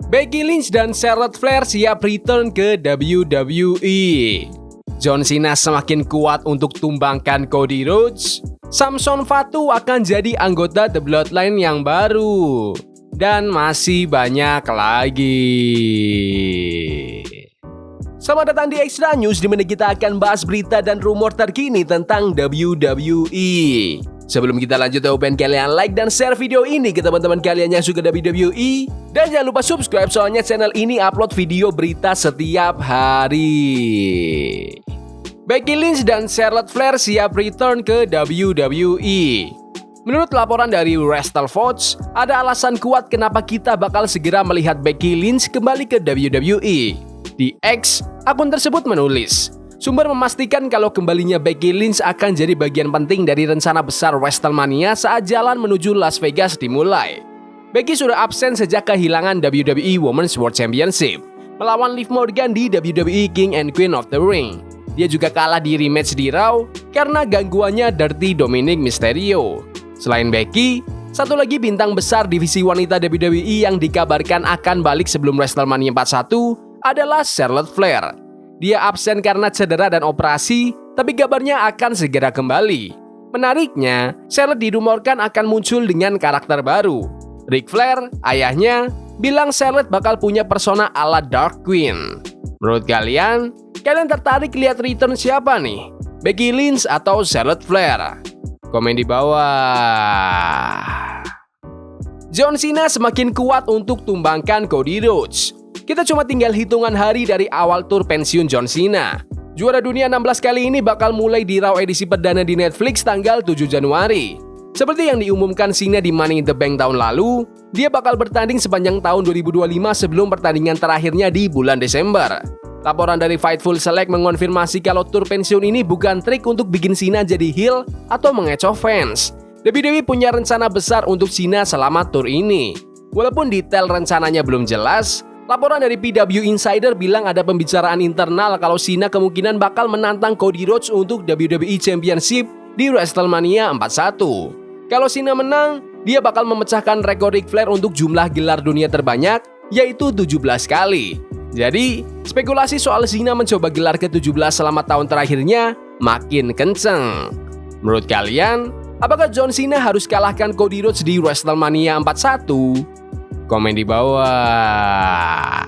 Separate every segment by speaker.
Speaker 1: Becky Lynch dan Charlotte Flair siap return ke WWE. John Cena semakin kuat untuk tumbangkan Cody Rhodes. Samson Fatu akan jadi anggota The Bloodline yang baru. Dan masih banyak lagi. Selamat datang di Extra News, di mana kita akan bahas berita dan rumor terkini tentang WWE. Sebelum kita lanjut, open kalian like dan share video ini ke teman-teman kalian yang suka WWE. Dan jangan lupa subscribe, soalnya channel ini upload video berita setiap hari. Becky Lynch dan Charlotte Flair siap return ke WWE. Menurut laporan dari WrestleVotes, ada alasan kuat kenapa kita bakal segera melihat Becky Lynch kembali ke WWE. Di X, akun tersebut menulis, sumber memastikan kalau kembalinya Becky Lynch akan jadi bagian penting dari rencana besar WrestleMania saat jalan menuju Las Vegas dimulai. Becky sudah absen sejak kehilangan WWE Women's World Championship melawan Liv Morgan di WWE King and Queen of the Ring. Dia juga kalah di rematch di Raw karena gangguannya Dirty Dominic Mysterio. Selain Becky, satu lagi bintang besar divisi wanita WWE yang dikabarkan akan balik sebelum WrestleMania 41 adalah Charlotte Flair. Dia absen karena cedera dan operasi, tapi kabarnya akan segera kembali. Menariknya, Charlotte dirumorkan akan muncul dengan karakter baru. Ric Flair, ayahnya, bilang Charlotte bakal punya persona ala Dark Queen. Menurut kalian tertarik lihat return siapa nih? Becky Lynch atau Charlotte Flair? Komen di bawah. John Cena semakin kuat untuk tumbangkan Cody Rhodes. Kita cuma tinggal hitungan hari dari awal tur pensiun John Cena. Juara dunia 16 kali ini bakal mulai di Raw edisi perdana di Netflix tanggal 7 Januari. Seperti yang diumumkan Cena di Money in the Bank tahun lalu, dia bakal bertanding sepanjang tahun 2025 sebelum pertandingan terakhirnya di bulan Desember. Laporan dari Fightful Select mengonfirmasi kalau tur pensiun ini bukan trik untuk bikin Cena jadi heel atau mengecoh fans. WWE punya rencana besar untuk Cena selama tur ini. Walaupun detail rencananya belum jelas, laporan dari PW Insider bilang ada pembicaraan internal kalau Cena kemungkinan bakal menantang Cody Rhodes untuk WWE Championship di WrestleMania 41. Kalau Cena menang, dia bakal memecahkan rekor Ric Flair untuk jumlah gelar dunia terbanyak, yaitu 17 kali. Jadi, spekulasi soal Cena mencoba gelar ke-17 selama tahun terakhirnya makin kenceng. Menurut kalian, apakah John Cena harus kalahkan Cody Rhodes di WrestleMania 41? Komen di bawah.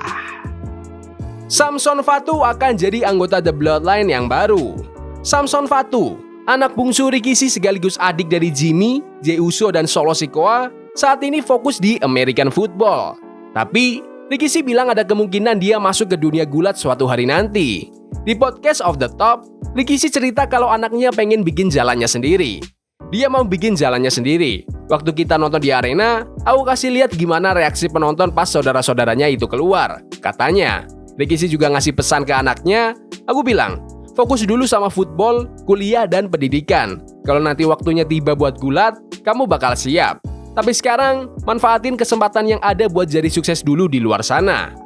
Speaker 1: Samson Fatu akan jadi anggota The Bloodline yang baru. Samson Fatu, anak bungsu Rikishi sekaligus adik dari Jimmy, Jey Uso, dan Solo Sikoa, saat ini fokus di American football. Tapi, Rikishi bilang ada kemungkinan dia masuk ke dunia gulat suatu hari nanti. Di podcast Off the Top, Rikishi cerita kalau anaknya pengen bikin jalannya sendiri. Dia mau bikin jalannya sendiri. Waktu kita nonton di arena, aku kasih lihat gimana reaksi penonton pas saudara-saudaranya itu keluar. Katanya, Rikishi juga ngasih pesan ke anaknya, aku bilang, fokus dulu sama football, kuliah, dan pendidikan. Kalau nanti waktunya tiba buat gulat, kamu bakal siap. Tapi sekarang, manfaatin kesempatan yang ada buat jadi sukses dulu di luar sana.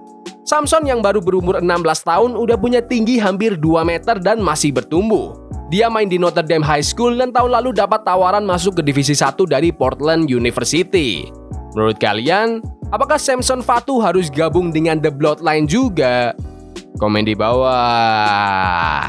Speaker 1: Samson yang baru berumur 16 tahun udah punya tinggi hampir 2 meter dan masih bertumbuh. Dia main di Notre Dame High School dan tahun lalu dapat tawaran masuk ke Divisi 1 dari Portland University. Menurut kalian, apakah Samson Fatu harus gabung dengan The Bloodline juga? Komen di bawah.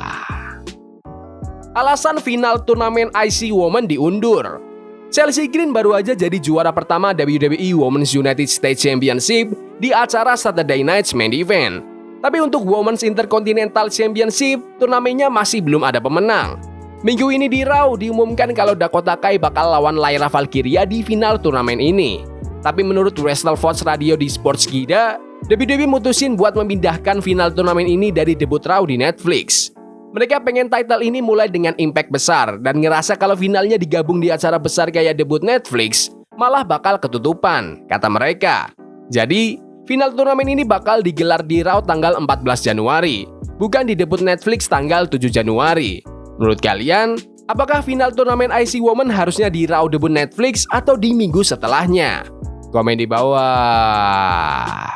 Speaker 1: Alasan final turnamen IC Women diundur. Chelsea Green baru aja jadi juara pertama WWE Women's United States Championship di acara Saturday Night's Main Event. Tapi untuk Women's Intercontinental Championship, turnamennya masih belum ada pemenang. Minggu ini di Raw diumumkan kalau Dakota Kai bakal lawan Lyra Valkyria di final turnamen ini. Tapi menurut WrestleVotes Radio di Sportskeeda, WWE mutusin buat memindahkan final turnamen ini dari debut Raw di Netflix. Mereka pengen title ini mulai dengan impact besar dan ngerasa kalau finalnya digabung di acara besar kayak debut Netflix, malah bakal ketutupan, kata mereka. Jadi, final turnamen ini bakal digelar di Raw tanggal 14 Januari, bukan di debut Netflix tanggal 7 Januari. Menurut kalian, apakah final turnamen IC Women harusnya di Raw debut Netflix atau di minggu setelahnya? Komen di bawah.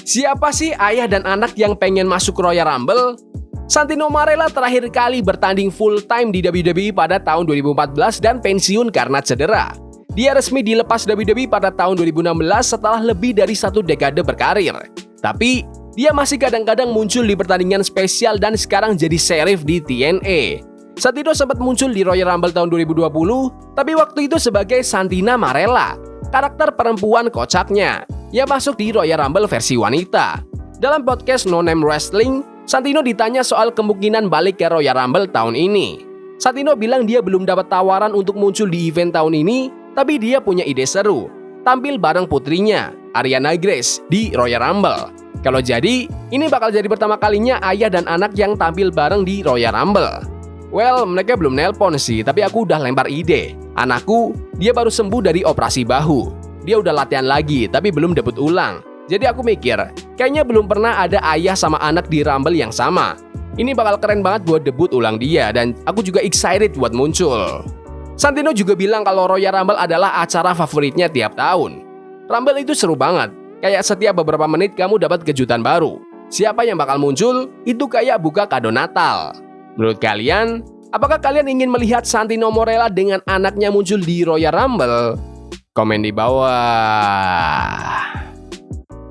Speaker 1: Siapa sih ayah dan anak yang pengen masuk Royal Rumble? Santino Marella terakhir kali bertanding full time di WWE pada tahun 2014 dan pensiun karena cedera. Dia resmi dilepas WWE pada tahun 2016 setelah lebih dari 1 dekade berkarir. Tapi, dia masih kadang-kadang muncul di pertandingan spesial dan sekarang jadi sheriff di TNA. Santino sempat muncul di Royal Rumble tahun 2020, tapi waktu itu sebagai Santina Marella, karakter perempuan kocaknya, yang masuk di Royal Rumble versi wanita. Dalam podcast No Name Wrestling, Santino ditanya soal kemungkinan balik ke Royal Rumble tahun ini. Santino bilang dia belum dapat tawaran untuk muncul di event tahun ini, tapi dia punya ide seru, tampil bareng putrinya, Ariana Grace, di Royal Rumble. Kalau jadi, ini bakal jadi pertama kalinya ayah dan anak yang tampil bareng di Royal Rumble. Well, mereka belum nelpon sih, tapi aku udah lempar ide. Anakku, dia baru sembuh dari operasi bahu. Dia udah latihan lagi, tapi belum debut ulang. Jadi aku mikir, kayaknya belum pernah ada ayah sama anak di Rumble yang sama. Ini bakal keren banget buat debut ulang dia, dan aku juga excited buat muncul. Santino juga bilang kalau Royal Rumble adalah acara favoritnya tiap tahun. Rumble itu seru banget, kayak setiap beberapa menit kamu dapat kejutan baru. Siapa yang bakal muncul, itu kayak buka kado Natal. Menurut kalian, apakah kalian ingin melihat Santino Marella dengan anaknya muncul di Royal Rumble? Komen di bawah.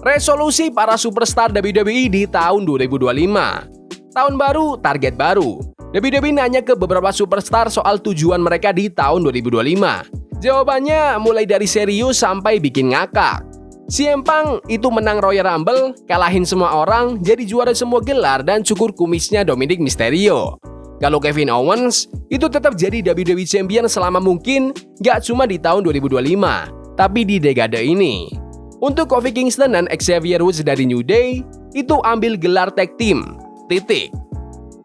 Speaker 1: Resolusi para superstar WWE di tahun 2025. Tahun baru, target baru. WWE nanya ke beberapa superstar soal tujuan mereka di tahun 2025. Jawabannya mulai dari serius sampai bikin ngakak. CM Punk itu menang Royal Rumble, kalahin semua orang, jadi juara semua gelar dan cukur kumisnya Dominic Mysterio. Kalau Kevin Owens, itu tetap jadi WWE Champion selama mungkin, gak cuma di tahun 2025, tapi di dekade ini. Untuk Kofi Kingston dan Xavier Woods dari New Day, itu ambil gelar tag team, titik.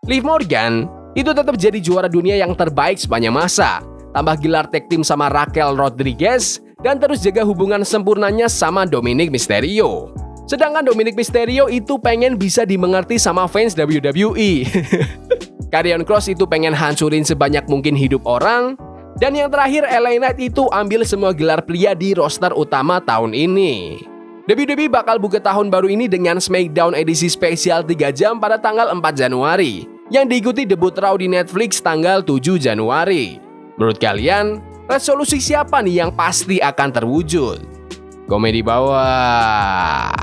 Speaker 1: Liv Morgan, itu tetap jadi juara dunia yang terbaik sepanjang masa, tambah gelar tag team sama Raquel Rodriguez, dan terus jaga hubungan sempurnanya sama Dominic Mysterio. Sedangkan Dominic Mysterio itu pengen bisa dimengerti sama fans WWE. Karrion Kross itu pengen hancurin sebanyak mungkin hidup orang. Dan yang terakhir, LA Knight itu ambil semua gelar pria di roster utama tahun ini. WWE bakal buka tahun baru ini dengan SmackDown edisi spesial 3 jam pada tanggal 4 Januari, yang diikuti debut Raw di Netflix tanggal 7 Januari. Menurut kalian, resolusi siapa nih yang pasti akan terwujud? Komen di bawah.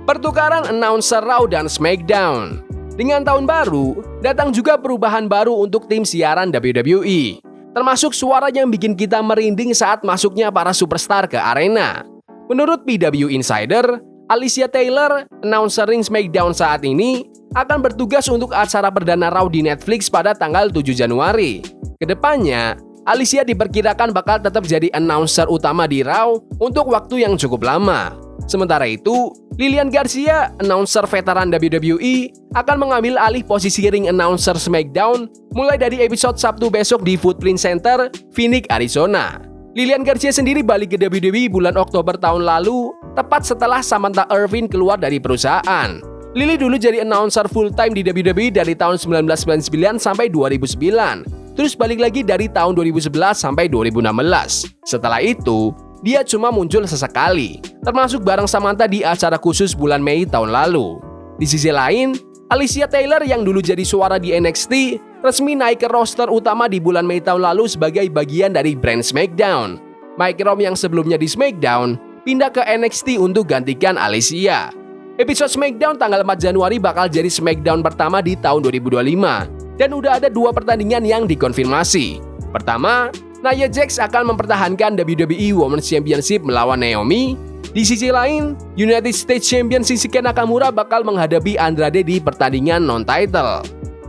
Speaker 1: Pertukaran announcer Raw dan SmackDown. Dengan tahun baru, datang juga perubahan baru untuk tim siaran WWE, termasuk suara yang bikin kita merinding saat masuknya para superstar ke arena. Menurut PW Insider, Alicia Taylor, announcer ring SmackDown saat ini, akan bertugas untuk acara perdana Raw di Netflix pada tanggal 7 Januari. Kedepannya, Alicia diperkirakan bakal tetap jadi announcer utama di Raw untuk waktu yang cukup lama. Sementara itu, Lilian Garcia, announcer veteran WWE, akan mengambil alih posisi ring announcer SmackDown mulai dari episode Sabtu besok di Footprint Center, Phoenix, Arizona. Lilian Garcia sendiri balik ke WWE bulan Oktober tahun lalu, tepat setelah Samantha Irvin keluar dari perusahaan. Lily dulu jadi announcer full-time di WWE dari tahun 1999 sampai 2009, terus balik lagi dari tahun 2011 sampai 2016. Setelah itu, dia cuma muncul sesekali, termasuk bareng Samantha di acara khusus bulan Mei tahun lalu. Di sisi lain, Alicia Taylor yang dulu jadi suara di NXT, resmi naik ke roster utama di bulan Mei tahun lalu sebagai bagian dari brand SmackDown. Mike Rom yang sebelumnya di SmackDown, pindah ke NXT untuk gantikan Alicia. Episode SmackDown tanggal 4 Januari bakal jadi SmackDown pertama di tahun 2025, dan udah ada 2 pertandingan yang dikonfirmasi. Pertama, Nia Jax akan mempertahankan WWE Women's Championship melawan Naomi. Di sisi lain, United States Champion Shinsuke Nakamura bakal menghadapi Andrade di pertandingan non-title.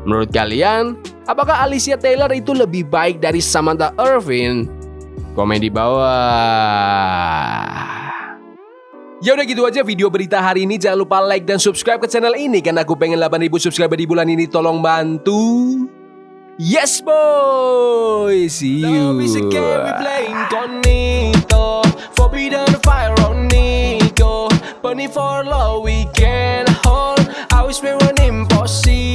Speaker 1: Menurut kalian, apakah Alicia Taylor itu lebih baik dari Samantha Irvin? Komen di bawah. Ya udah gitu aja video berita hari ini. Jangan lupa like dan subscribe ke channel ini karena aku pengen 8.000 subscriber di bulan ini. Tolong bantu. Yes boy, see you. Love is a game we play incognito. Forbidden fire on Nico. Burning for love we can hold. I wish we were impossible.